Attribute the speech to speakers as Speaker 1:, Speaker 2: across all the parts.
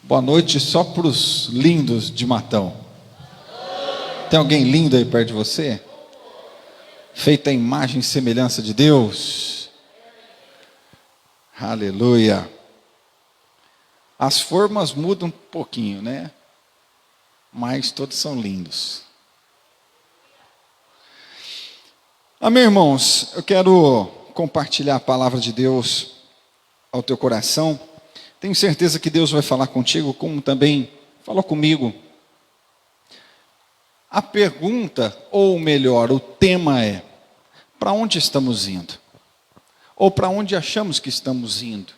Speaker 1: Boa noite só para os lindos de Matão. Tem alguém lindo aí perto de você? Feita a imagem e semelhança de Deus. Aleluia. As formas mudam um pouquinho, né? Mas todos são lindos. Amém, irmãos? Eu quero compartilhar a palavra de Deus ao teu coração. Tenho certeza que Deus vai falar contigo, como também falou comigo. A pergunta, ou melhor, o tema é: para onde estamos indo? Ou para onde achamos que estamos indo?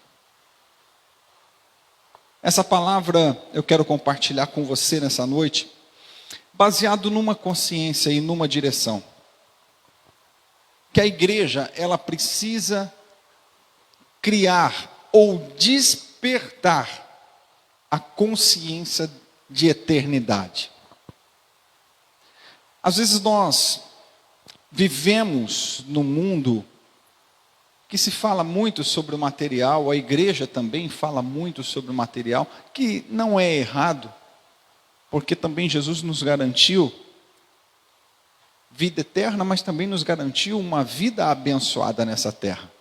Speaker 1: Essa palavra eu quero compartilhar com você nessa noite, baseado numa consciência e numa direção. Que a igreja, ela precisa criar ou despertar a consciência de eternidade. Às vezes nós vivemos num mundo que se fala muito sobre o material, a igreja também fala muito sobre o material, que não é errado, porque também Jesus nos garantiu vida eterna, mas também nos garantiu uma vida abençoada nessa terra.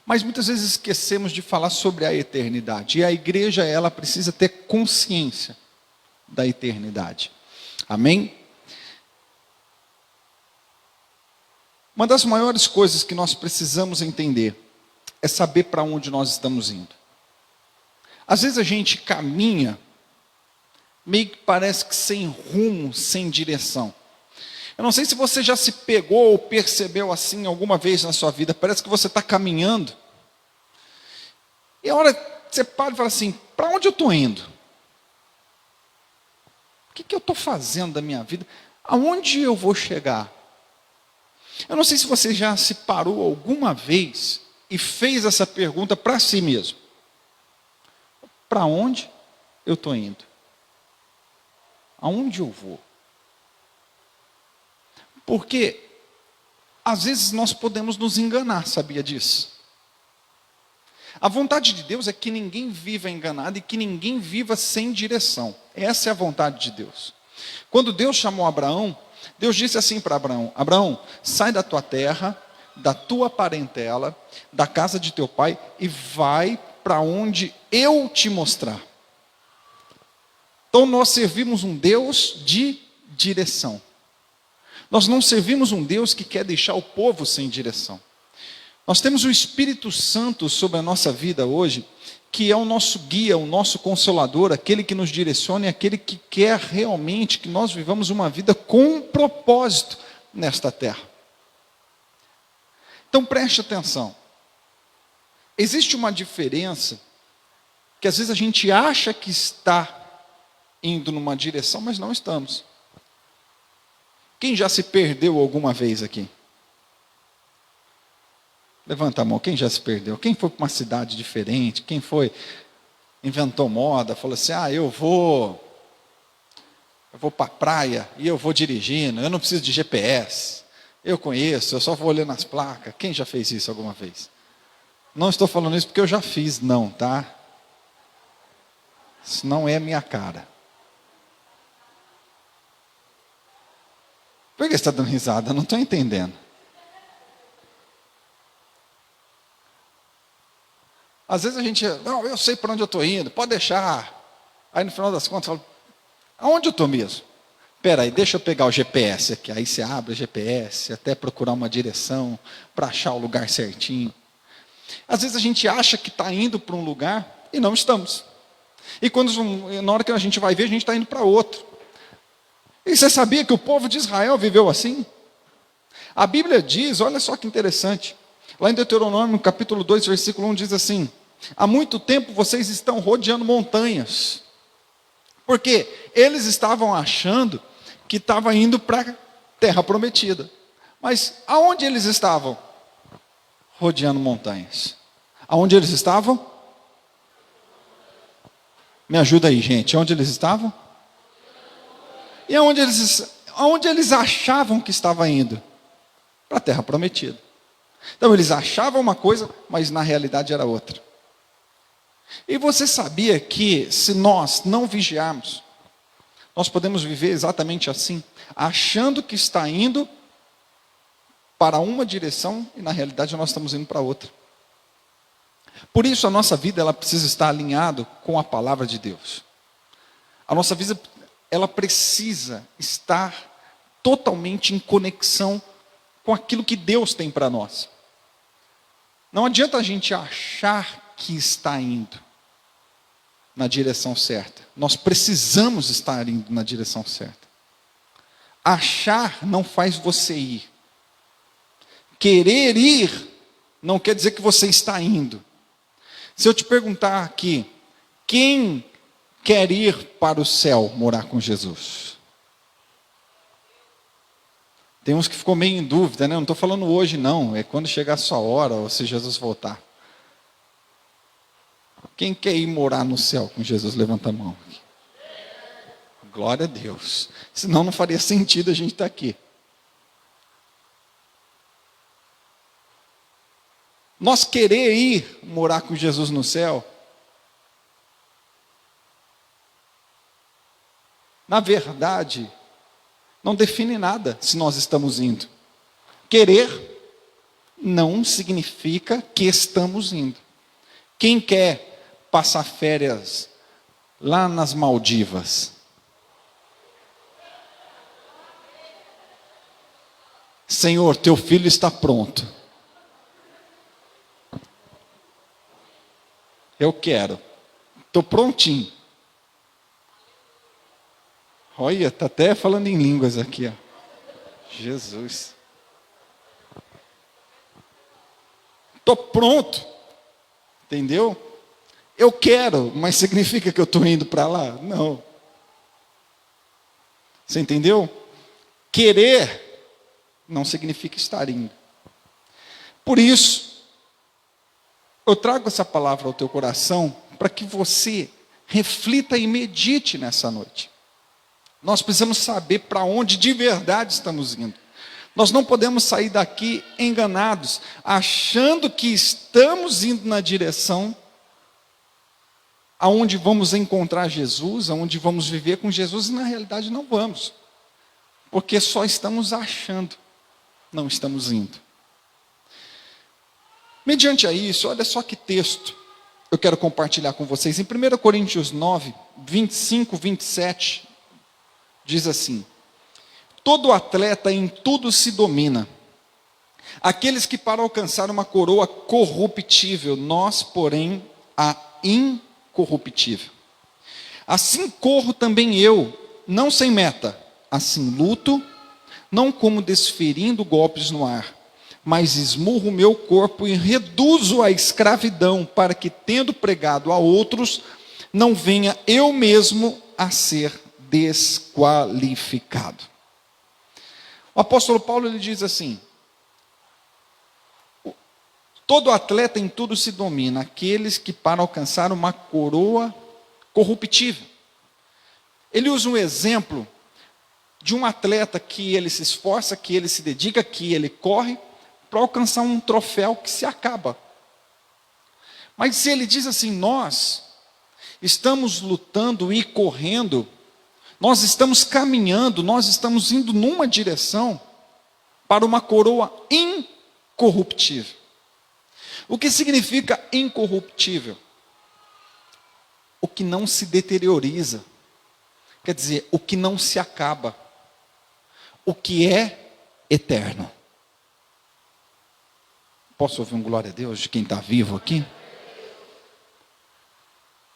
Speaker 1: Mas muitas vezes esquecemos de falar sobre a eternidade, e a igreja, ela precisa ter consciência da eternidade. Amém? Uma das maiores coisas que nós precisamos entender é saber para onde nós estamos indo. Às vezes a gente caminha meio que parece que sem rumo, sem direção. Eu não sei se você já se pegou ou percebeu assim alguma vez na sua vida. Parece que você está caminhando. E a hora que você para e fala assim: para onde eu estou indo? O que eu estou fazendo da minha vida? Aonde eu vou chegar? Eu não sei se você já se parou alguma vez e fez essa pergunta para si mesmo. Para onde eu estou indo? Aonde eu vou? Porque, às vezes, nós podemos nos enganar, sabia disso? A vontade de Deus é que ninguém viva enganado e que ninguém viva sem direção. Essa é a vontade de Deus. Quando Deus chamou Abraão, Deus disse assim para Abraão: Abraão, sai da tua terra, da tua parentela, da casa de teu pai e vai para onde eu te mostrar. Então nós servimos um Deus de direção. Nós não servimos um Deus que quer deixar o povo sem direção. Nós temos o Espírito Santo sobre a nossa vida hoje, que é o nosso guia, o nosso consolador, aquele que nos direciona e aquele que quer realmente que nós vivamos uma vida com propósito nesta terra. Então preste atenção. Existe uma diferença que às vezes a gente acha que está indo numa direção, mas não estamos. Quem já se perdeu alguma vez aqui? Levanta a mão, quem já se perdeu? Quem foi para uma cidade diferente? Quem foi, inventou moda, falou assim: eu vou para a praia e eu vou dirigindo, eu não preciso de GPS, eu conheço, eu só vou olhando as placas. Quem já fez isso alguma vez? Não estou falando isso porque eu já fiz, não, tá? Isso não é minha cara. Por que você está dando risada? Eu não estou entendendo. Às vezes a gente, não, eu sei para onde eu estou indo, pode deixar. Aí no final das contas, eu falo: aonde eu estou mesmo? Espera aí, deixa eu pegar o GPS aqui. Aí você abre o GPS, até procurar uma direção, para achar o lugar certinho. Às vezes a gente acha que está indo para um lugar e não estamos. E na hora que a gente vai ver, a gente está indo para outro. E você sabia que o povo de Israel viveu assim? A Bíblia diz, olha só que interessante, lá em Deuteronômio, capítulo 2, versículo 1, diz assim: há muito tempo vocês estão rodeando montanhas. Porque eles estavam achando que estavam indo para a terra prometida. Mas aonde eles estavam? Rodeando montanhas. Aonde eles estavam? Me ajuda aí, gente. Aonde eles estavam? E aonde eles achavam que estava indo? Para a terra prometida. Então eles achavam uma coisa, mas na realidade era outra. E você sabia que se nós não vigiarmos, nós podemos viver exatamente assim, achando que está indo para uma direção e na realidade nós estamos indo para outra. Por isso a nossa vida ela precisa estar alinhada com a palavra de Deus. A nossa vida ela precisa estar totalmente em conexão com aquilo que Deus tem para nós. Não adianta a gente achar que está indo na direção certa. Nós precisamos estar indo na direção certa. Achar não faz você ir. Querer ir não quer dizer que você está indo. Se eu te perguntar aqui, quem quer ir para o céu morar com Jesus? Tem uns que ficou meio em dúvida, né? Não estou falando hoje não, é quando chegar a sua hora, ou se Jesus voltar. Quem quer ir morar no céu com Jesus? Levanta a mão. Glória a Deus. Senão não faria sentido a gente estar aqui. Nós querer ir morar com Jesus no céu, na verdade, não define nada se nós estamos indo. Querer não significa que estamos indo. Quem quer passar férias lá nas Maldivas? Senhor, teu filho está pronto. Eu quero. Estou prontinho. Olha, está até falando em línguas aqui. Ó. Jesus. Estou pronto. Entendeu? Eu quero, mas significa que eu estou indo para lá? Não. Você entendeu? Querer não significa estar indo. Por isso, eu trago essa palavra ao teu coração para que você reflita e medite nessa noite. Nós precisamos saber para onde de verdade estamos indo. Nós não podemos sair daqui enganados, achando que estamos indo na direção aonde vamos encontrar Jesus, aonde vamos viver com Jesus, e na realidade não vamos. Porque só estamos achando, não estamos indo. Mediante a isso, olha só que texto eu quero compartilhar com vocês. Em 1 Coríntios 9, 25, 27, diz assim: todo atleta em tudo se domina. Aqueles que para alcançar uma coroa corruptível, nós, porém, a incorruptível. Assim corro também eu, não sem meta, assim luto, não como desferindo golpes no ar, mas esmurro o meu corpo e reduzo a escravidão, para que, tendo pregado a outros, não venha eu mesmo a ser desqualificado. O apóstolo Paulo ele diz assim: todo atleta em tudo se domina, aqueles que para alcançar uma coroa corruptível. Ele usa um exemplo de um atleta que ele se esforça, que ele se dedica, que ele corre para alcançar um troféu que se acaba. Mas se ele diz assim, nós estamos lutando e correndo, nós estamos caminhando, nós estamos indo numa direção para uma coroa incorruptível. O que significa incorruptível? O que não se deterioriza. Quer dizer, o que não se acaba. O que é eterno. Posso ouvir um glória a Deus de quem está vivo aqui?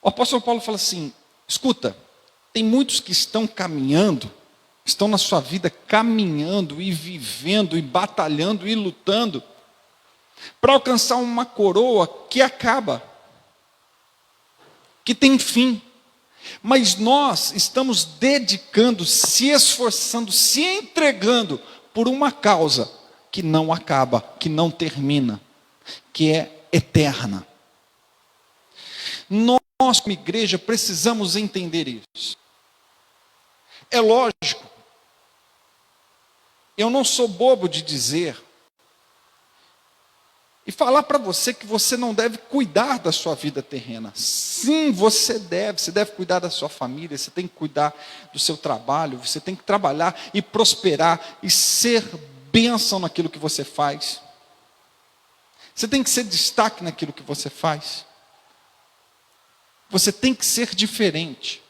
Speaker 1: O apóstolo Paulo fala assim, escuta, tem muitos que estão caminhando, estão na sua vida caminhando e vivendo e batalhando e lutando para alcançar uma coroa que acaba, que tem fim. Mas nós estamos dedicando, se esforçando, se entregando por uma causa que não acaba, que não termina, que é eterna. Nós, como igreja, precisamos entender isso. É lógico, eu não sou bobo de dizer, e falar para você que você não deve cuidar da sua vida terrena. Sim, você deve cuidar da sua família, você tem que cuidar do seu trabalho, você tem que trabalhar e prosperar e ser bênção naquilo que você faz. Você tem que ser destaque naquilo que você faz. Você tem que ser diferente.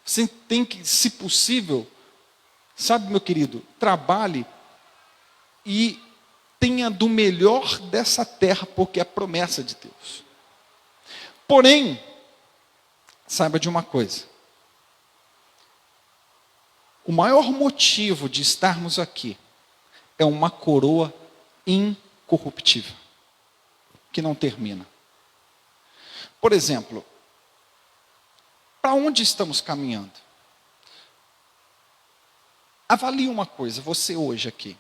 Speaker 1: Você tem que, se possível, sabe, meu querido, trabalhe e tenha do melhor dessa terra, porque é a promessa de Deus. Porém, saiba de uma coisa. O maior motivo de estarmos aqui é uma coroa incorruptível, que não termina. Por exemplo, para onde estamos caminhando? Avalie uma coisa, você hoje aqui.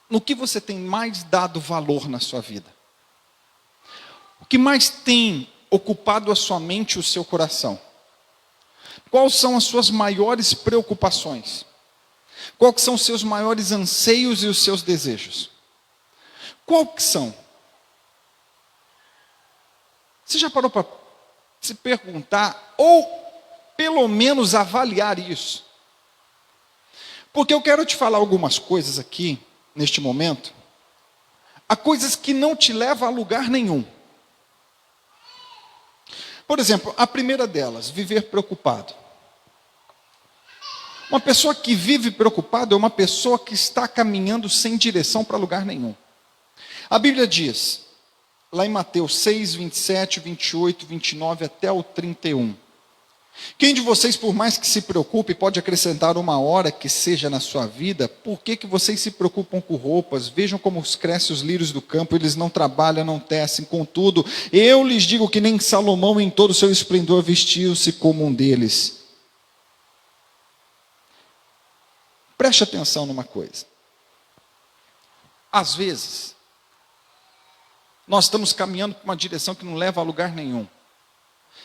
Speaker 1: No que você tem mais dado valor na sua vida? O que mais tem ocupado a sua mente e o seu coração? Quais são as suas maiores preocupações? Quais são os seus maiores anseios e os seus desejos? Qual que são? Você já parou para se perguntar, ou pelo menos avaliar isso? Porque eu quero te falar algumas coisas aqui, neste momento, há coisas que não te levam a lugar nenhum. Por exemplo, a primeira delas, viver preocupado. Uma pessoa que vive preocupada é uma pessoa que está caminhando sem direção para lugar nenhum. A Bíblia diz, lá em Mateus 6, 27, 28, 29 até o 31. Quem de vocês, por mais que se preocupe, pode acrescentar uma hora que seja na sua vida? Por que vocês se preocupam com roupas? Vejam como crescem os lírios do campo, eles não trabalham, não tecem. Contudo, eu lhes digo que nem Salomão em todo o seu esplendor vestiu-se como um deles. Preste atenção numa coisa. Às vezes, nós estamos caminhando para uma direção que não leva a lugar nenhum.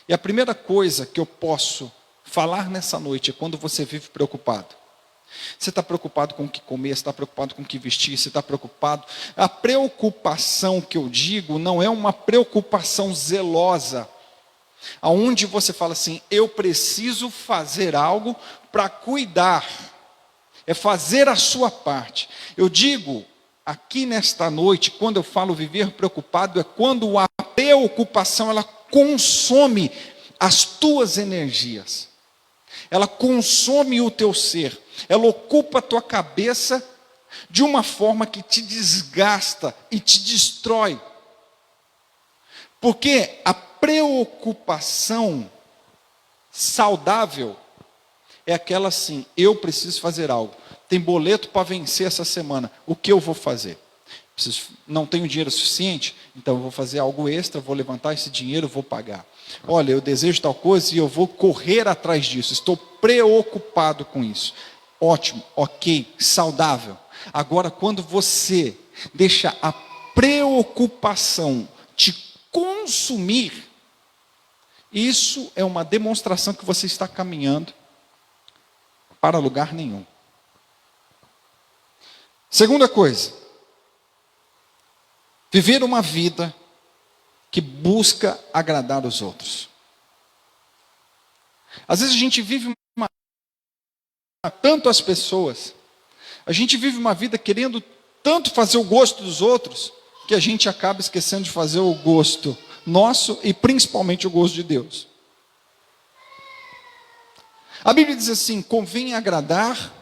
Speaker 1: E a primeira coisa que eu posso falar nessa noite é quando você vive preocupado. Você está preocupado com o que comer, você está preocupado com o que vestir, você está preocupado. A preocupação que eu digo não é uma preocupação zelosa, aonde você fala assim, eu preciso fazer algo para cuidar. É fazer a sua parte. Eu digo aqui nesta noite, quando eu falo viver preocupado, é quando a preocupação ela consome as tuas energias, ela consome o teu ser, ela ocupa a tua cabeça de uma forma que te desgasta e te destrói, porque a preocupação saudável é aquela assim, eu preciso fazer algo, tem boleto para vencer essa semana, o que eu vou fazer? Não tenho dinheiro suficiente, então eu vou fazer algo extra, vou levantar esse dinheiro, vou pagar. Olha, eu desejo tal coisa e eu vou correr atrás disso, estou preocupado com isso. Ótimo, ok, saudável. Agora, quando você deixa a preocupação te consumir, isso é uma demonstração que você está caminhando para lugar nenhum. Segunda coisa, viver uma vida que busca agradar os outros. Às vezes a gente vive tanto as pessoas, a gente vive uma vida querendo tanto fazer o gosto dos outros, que a gente acaba esquecendo de fazer o gosto nosso e principalmente o gosto de Deus. A Bíblia diz assim, convém agradar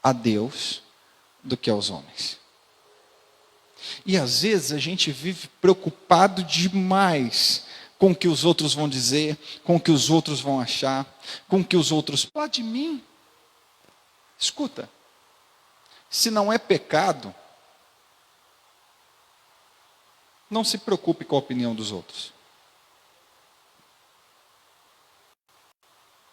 Speaker 1: a Deus do que aos homens. E às vezes a gente vive preocupado demais com o que os outros vão dizer, com o que os outros vão achar, com o que os outros falam de mim. Escuta, se não é pecado, não se preocupe com a opinião dos outros.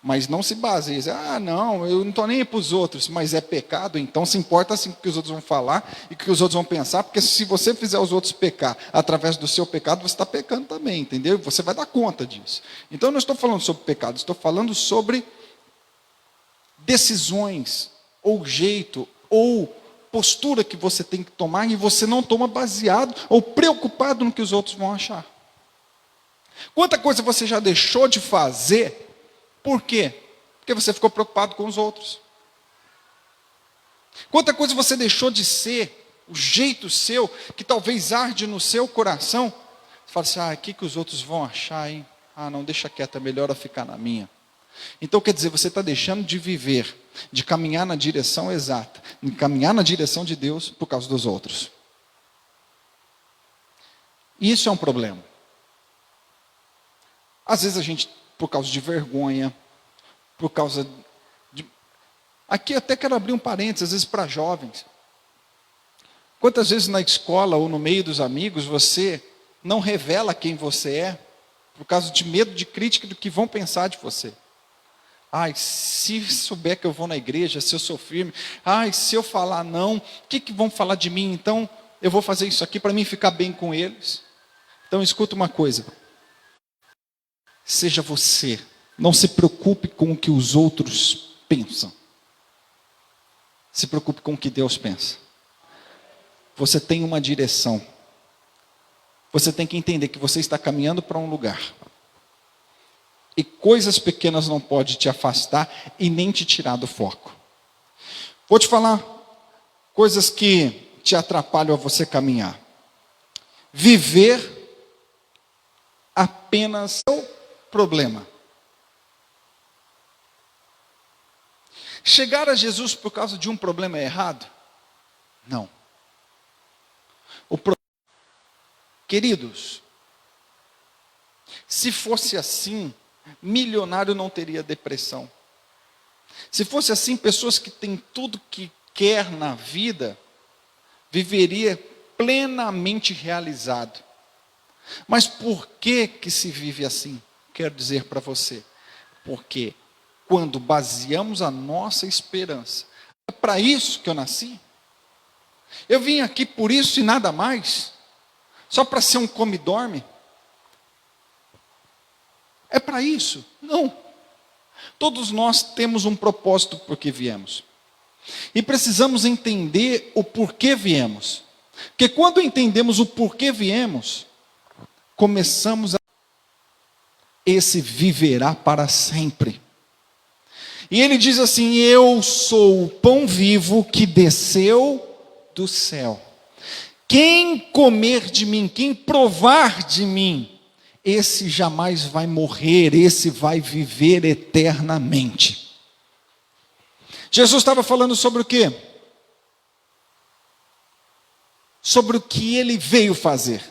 Speaker 1: Mas não se baseie, não, eu não estou nem aí para os outros, mas é pecado, então se importa assim com o que os outros vão falar e o que os outros vão pensar, porque se você fizer os outros pecar através do seu pecado, você está pecando também, entendeu? Você vai dar conta disso. Então eu não estou falando sobre pecado, estou falando sobre decisões, ou jeito, ou postura que você tem que tomar, e você não toma baseado ou preocupado no que os outros vão achar. Quanta coisa você já deixou de fazer, por quê? Porque você ficou preocupado com os outros. Quanta coisa você deixou de ser, o jeito seu, que talvez arde no seu coração. Você fala assim, o que os outros vão achar, hein? Não, deixa quieto, é melhor eu ficar na minha. Então quer dizer, você está deixando de viver, de caminhar na direção exata, de caminhar na direção de Deus por causa dos outros. E isso é um problema. Às vezes a gente, por causa de vergonha, por causa de... Aqui até quero abrir um parênteses, às vezes para jovens. Quantas vezes na escola ou no meio dos amigos você não revela quem você é, por causa de medo de crítica do que vão pensar de você? Se souber que eu vou na igreja, se eu sou firme, se eu falar não, o que vão falar de mim? Então eu vou fazer isso aqui para mim ficar bem com eles. Então escuta uma coisa, seja você, não se preocupe com o que os outros pensam, se preocupe com o que Deus pensa. Você tem uma direção, você tem que entender que você está caminhando para um lugar, e coisas pequenas não podem te afastar e nem te tirar do foco. Vou te falar coisas que te atrapalham a você caminhar. Viver apenas o problema. Chegar a Jesus por causa de um problema errado? Não. Queridos, se fosse assim, milionário não teria depressão. Se fosse assim, pessoas que têm tudo que quer na vida, viveria plenamente realizado. Mas por que se vive assim? Quero dizer para você, porque quando baseamos a nossa esperança, é para isso que eu nasci? Eu vim aqui por isso e nada mais? Só para ser um come-dorme? É para isso? Não. Todos nós temos um propósito por que viemos. E precisamos entender o porquê viemos. Porque quando entendemos o porquê viemos, começamos a... Esse viverá para sempre. E ele diz assim, eu sou o pão vivo que desceu do céu. Quem comer de mim, quem provar de mim, esse jamais vai morrer, esse vai viver eternamente. Jesus estava falando sobre o quê? Sobre o que ele veio fazer.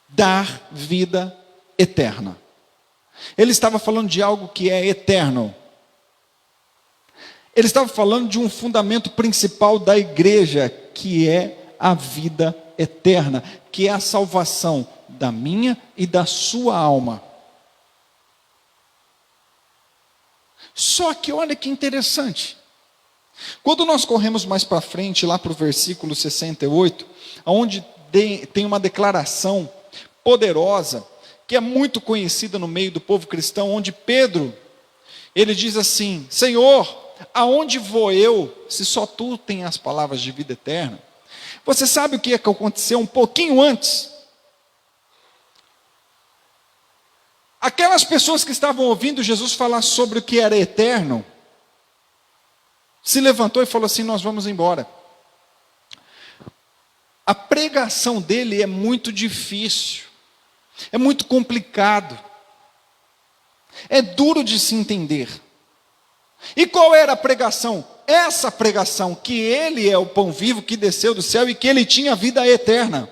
Speaker 1: Dar vida eterna. Ele estava falando de algo que é eterno. Ele estava falando de um fundamento principal da igreja, que é a vida eterna, que é a salvação da minha e da sua alma. Só que olha que interessante. Quando nós corremos mais para frente, lá para o versículo 68, onde tem uma declaração poderosa, que é muito conhecida no meio do povo cristão, onde Pedro, ele diz assim, Senhor, aonde vou eu, se só tu tem as palavras de vida eterna? Você sabe o que aconteceu um pouquinho antes? Aquelas pessoas que estavam ouvindo Jesus falar sobre o que era eterno, se levantou e falou assim, nós vamos embora. A pregação dele é muito difícil, é muito complicado, é duro de se entender. E qual era a pregação? Essa pregação, que ele é o pão vivo que desceu do céu e que ele tinha vida eterna.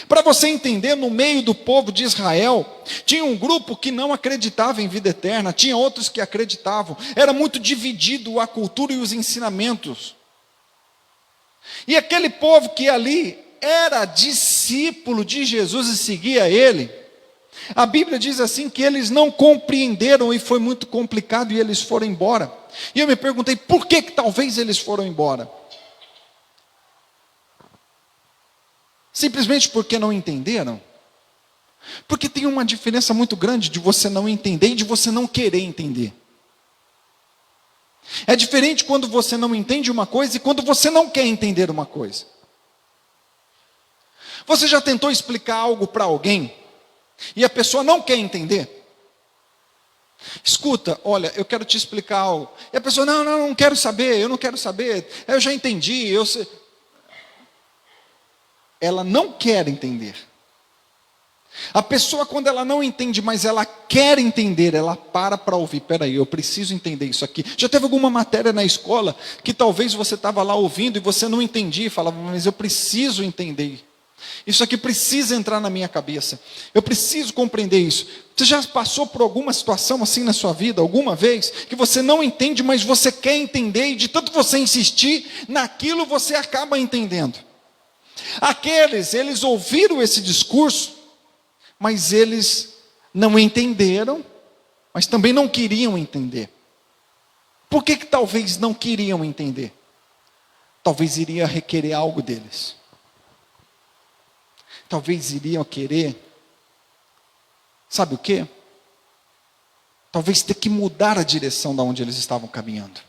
Speaker 1: Para você entender, no meio do povo de Israel, tinha um grupo que não acreditava em vida eterna, tinha outros que acreditavam, era muito dividido a cultura e os ensinamentos. E aquele povo que ali era discípulo de Jesus e seguia ele, a Bíblia diz assim que eles não compreenderam e foi muito complicado e eles foram embora. E eu me perguntei, por que talvez eles foram embora? Simplesmente porque não entenderam? Porque tem uma diferença muito grande de você não entender e de você não querer entender. É diferente quando você não entende uma coisa e quando você não quer entender uma coisa. Você já tentou explicar algo para alguém e a pessoa não quer entender? Escuta, olha, eu quero te explicar algo. E a pessoa, não quero saber, eu não quero saber, eu já entendi, eu sei. Ela não quer entender. A pessoa, quando ela não entende, mas ela quer entender, ela para ouvir. Espera aí, eu preciso entender isso aqui. Já teve alguma matéria na escola que talvez você estava lá ouvindo e você não entendia e falava, mas eu preciso entender. Isso aqui precisa entrar na minha cabeça. Eu preciso compreender isso. Você já passou por alguma situação assim na sua vida, alguma vez, que você não entende, mas você quer entender, e de tanto você insistir naquilo, você acaba entendendo. Eles ouviram esse discurso, mas eles não entenderam, mas também não queriam entender. Por que talvez não queriam entender? Talvez iria requerer algo deles. Talvez iriam querer, sabe o quê? Talvez ter que mudar a direção da onde eles estavam caminhando.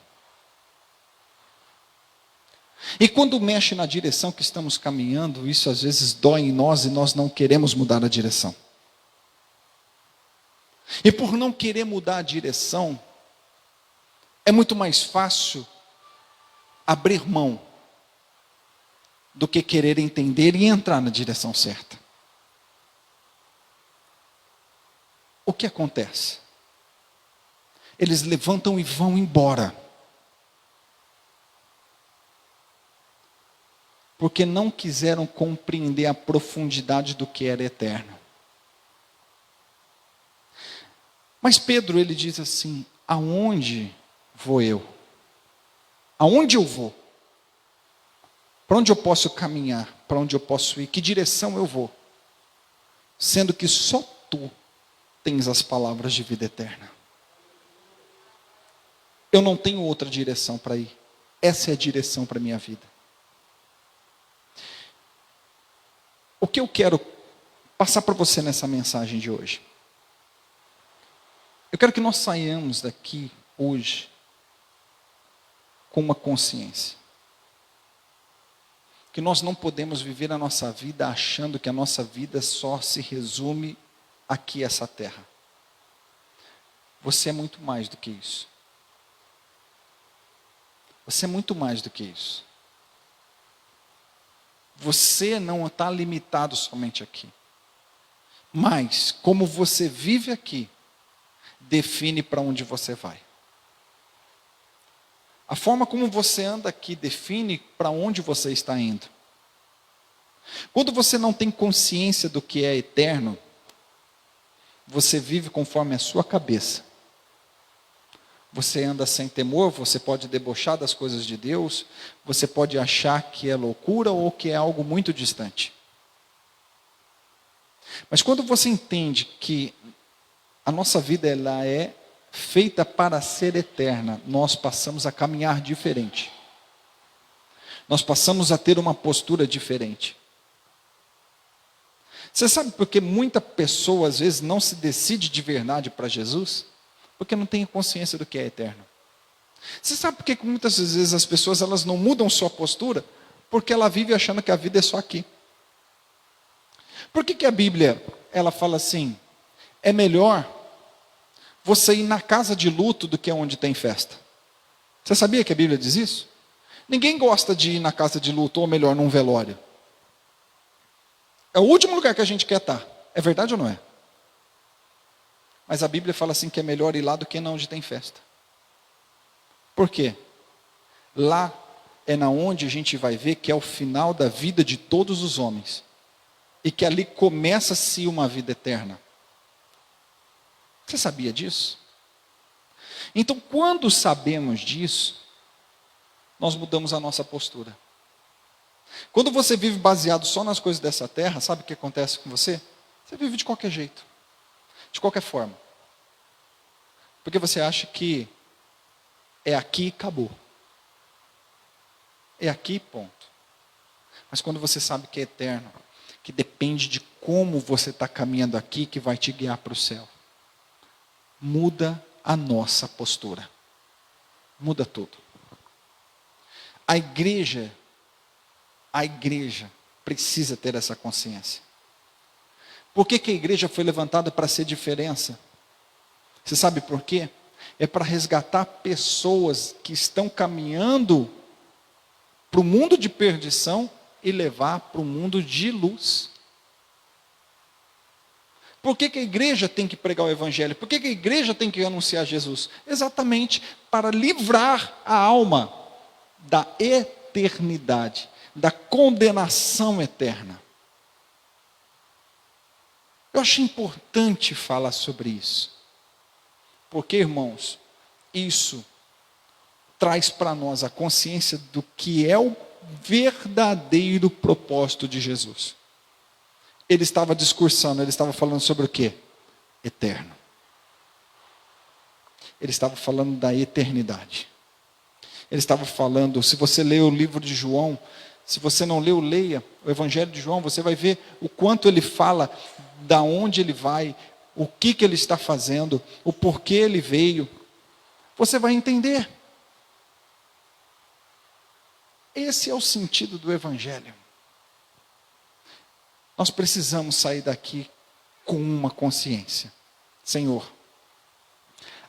Speaker 1: E quando mexe na direção que estamos caminhando, isso às vezes dói em nós e nós não queremos mudar a direção. E por não querer mudar a direção, é muito mais fácil abrir mão do que querer entender e entrar na direção certa. O que acontece? Eles levantam e vão embora. Porque não quiseram compreender a profundidade do que era eterno. Mas Pedro, ele diz assim, aonde vou eu? Aonde eu vou? Para onde eu posso caminhar? Para onde eu posso ir? Que direção eu vou? Sendo que só tu tens as palavras de vida eterna. Eu não tenho outra direção para ir. Essa é a direção para a minha vida. O que eu quero passar para você nessa mensagem de hoje? Eu quero que nós saiamos daqui hoje com uma consciência. Que nós não podemos viver a nossa vida achando que a nossa vida só se resume aqui a essa terra. Você é muito mais do que isso. Você é muito mais do que isso. Você não está limitado somente aqui. Mas, como você vive aqui, define para onde você vai. A forma como você anda aqui define para onde você está indo. Quando você não tem consciência do que é eterno, você vive conforme a sua cabeça. Você anda sem temor, você pode debochar das coisas de Deus, você pode achar que é loucura ou que é algo muito distante. Mas quando você entende que a nossa vida ela é feita para ser eterna, nós passamos a caminhar diferente. Nós passamos a ter uma postura diferente. Você sabe por que muita pessoa às vezes não se decide de verdade para Jesus? Porque não tem consciência do que é eterno. Você sabe por que muitas vezes as pessoas elas não mudam sua postura? Porque ela vive achando que a vida é só aqui. Por que a Bíblia ela fala assim, é melhor você ir na casa de luto do que onde tem festa? Você sabia que a Bíblia diz isso? Ninguém gosta de ir na casa de luto, ou melhor, num velório. É o último lugar que a gente quer estar. É verdade ou não é? Mas a Bíblia fala assim que é melhor ir lá do que na onde tem festa. Por quê? Lá é na onde a gente vai ver que é o final da vida de todos os homens. E que ali começa-se uma vida eterna. Você sabia disso? Então, quando sabemos disso, nós mudamos a nossa postura. Quando você vive baseado só nas coisas dessa terra, sabe o que acontece com você? Você vive de qualquer jeito, de qualquer forma. Porque você acha que é aqui e acabou. É aqui, ponto. Mas quando você sabe que é eterno, que depende de como você está caminhando aqui, que vai te guiar para o céu, muda a nossa postura. muda tudo. A igreja precisa ter essa consciência. Por que a igreja foi levantada para ser diferença? Você sabe por quê? É para resgatar pessoas que estão caminhando para o mundo de perdição e levar para o mundo de luz. Por que a igreja tem que pregar o evangelho? Por que a igreja tem que anunciar Jesus? Exatamente para livrar a alma da eternidade, da condenação eterna. Eu acho importante falar sobre isso. Porque, irmãos, isso traz para nós a consciência do que é o verdadeiro propósito de Jesus. Ele estava discursando, ele estava falando sobre o quê? Eterno. Ele estava falando da eternidade. Ele estava falando, se você ler o livro de João, se você não leu, leia o Evangelho de João, você vai ver o quanto ele fala da onde ele vai, o que ele está fazendo, o porquê ele veio. Você vai entender. Esse é o sentido do Evangelho. Nós precisamos sair daqui com uma consciência. Senhor,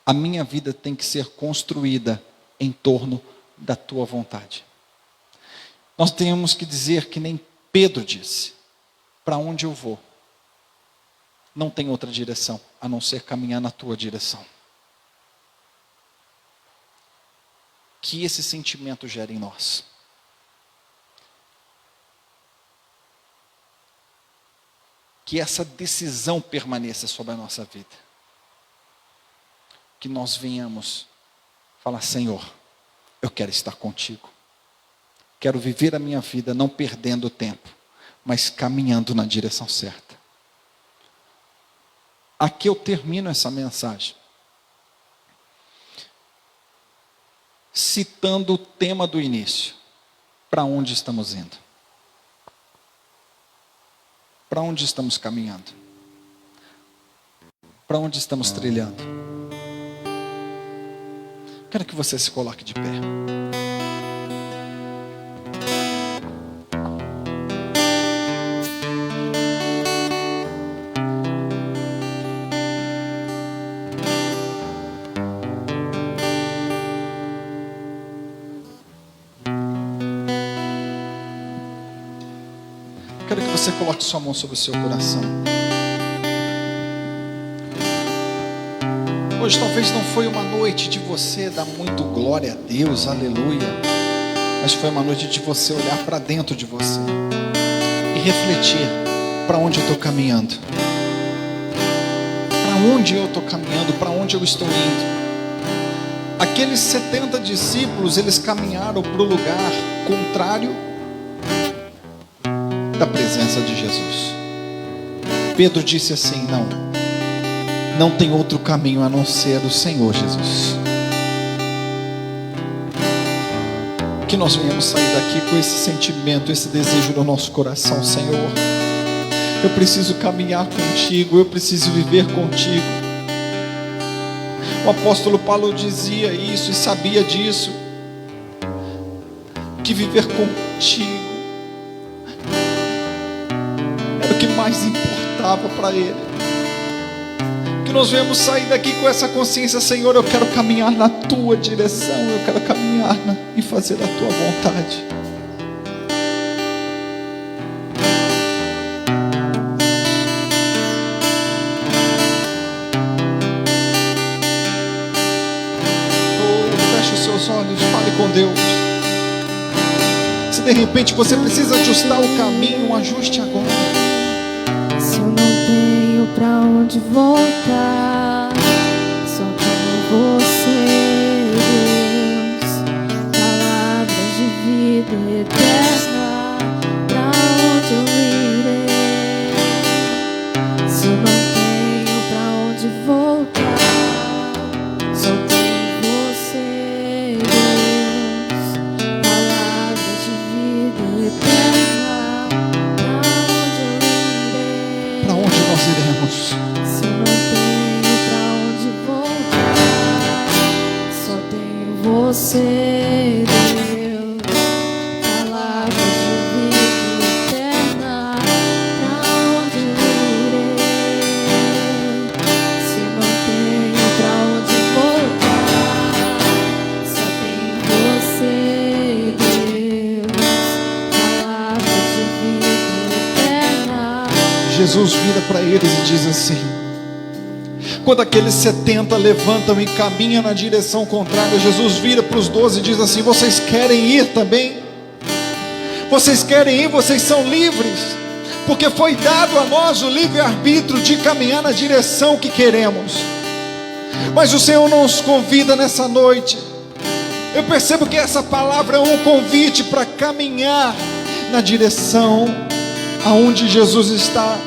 Speaker 1: a minha vida tem que ser construída em torno da Tua vontade. Nós temos que dizer que nem Pedro disse: para onde eu vou? Não tem outra direção, a não ser caminhar na Tua direção. Que esse sentimento gere em nós. Que essa decisão permaneça sobre a nossa vida. Que nós venhamos falar: Senhor, eu quero estar contigo. Quero viver a minha vida não perdendo tempo, mas caminhando na direção certa. Aqui eu termino essa mensagem citando o tema do início. Para onde estamos indo? Para onde estamos caminhando? Para onde estamos trilhando? Quero que você se coloque de pé. Quero que você coloque sua mão sobre o seu coração. Hoje talvez não foi uma noite de você dar muito glória a Deus, aleluia. Mas foi uma noite de você olhar para dentro de você e refletir: para onde eu estou caminhando? Para onde eu estou caminhando? Para onde eu estou indo? Aqueles 70 discípulos, eles caminharam para o lugar contrário da presença de Jesus. Pedro disse assim: não tem outro caminho a não ser o Senhor Jesus. Que nós venhamos sair daqui com esse sentimento, esse desejo no nosso coração: Senhor, eu preciso caminhar contigo, eu preciso viver contigo. O apóstolo Paulo dizia isso e sabia disso, que viver contigo era o que mais importava para ele. Que nós venhamos sair daqui com essa consciência: Senhor, eu quero caminhar na Tua direção, eu quero caminhar e fazer a Tua vontade. Feche os seus olhos, fale com Deus. Se de repente você precisa ajustar o caminho, ajuste agora.
Speaker 2: Se eu não tenho pra onde voltar, só tenho você, Deus. Palavras de vida eterna, pra onde eu irei? Se eu não tenho pra onde voltar, só tenho você, Deus. Palavras de vida eterna, pra onde eu irei?
Speaker 1: Para onde nós iremos?
Speaker 2: Se eu não tenho
Speaker 1: Jesus vira para eles e diz assim: quando aqueles 70 levantam e caminham na direção contrária, Jesus vira para os 12 e diz assim: vocês querem ir também? Vocês querem ir? Vocês são livres, porque foi dado a nós o livre-arbítrio de caminhar na direção que queremos. Mas o Senhor nos convida nessa noite. Eu percebo que essa palavra é um convite para caminhar na direção aonde Jesus está.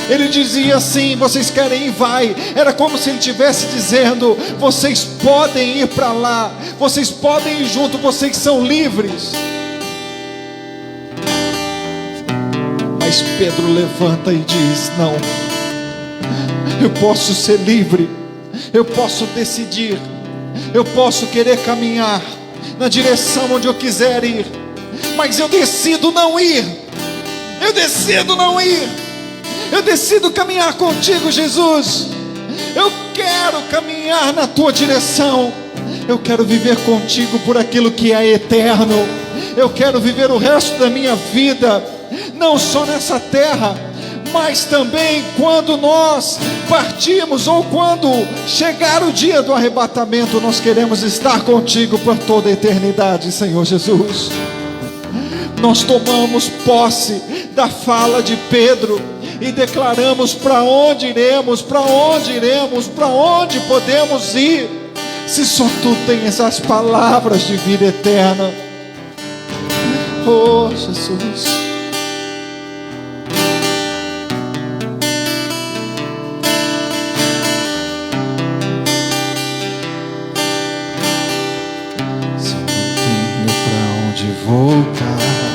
Speaker 1: Ele dizia assim: vocês querem ir? Vai. Era como se ele estivesse dizendo: vocês podem ir para lá, vocês podem ir junto, vocês são livres. Mas Pedro levanta e diz: não, eu posso ser livre, eu posso decidir, eu posso querer caminhar na direção onde eu quiser ir, mas eu decido não ir. Eu decido não ir. Eu decido caminhar contigo, Jesus. Eu quero caminhar na tua direção. Eu quero viver contigo por aquilo que é eterno. Eu quero viver o resto da minha vida, não só nessa terra, mas também quando nós partirmos, ou quando chegar o dia do arrebatamento. Nós queremos estar contigo por toda a eternidade, Senhor Jesus. Nós tomamos posse da fala de Pedro e declaramos para onde iremos, para onde iremos, para onde podemos ir, se só tu tens as palavras de vida eterna. Oh Jesus, se eu não tenho para onde voltar,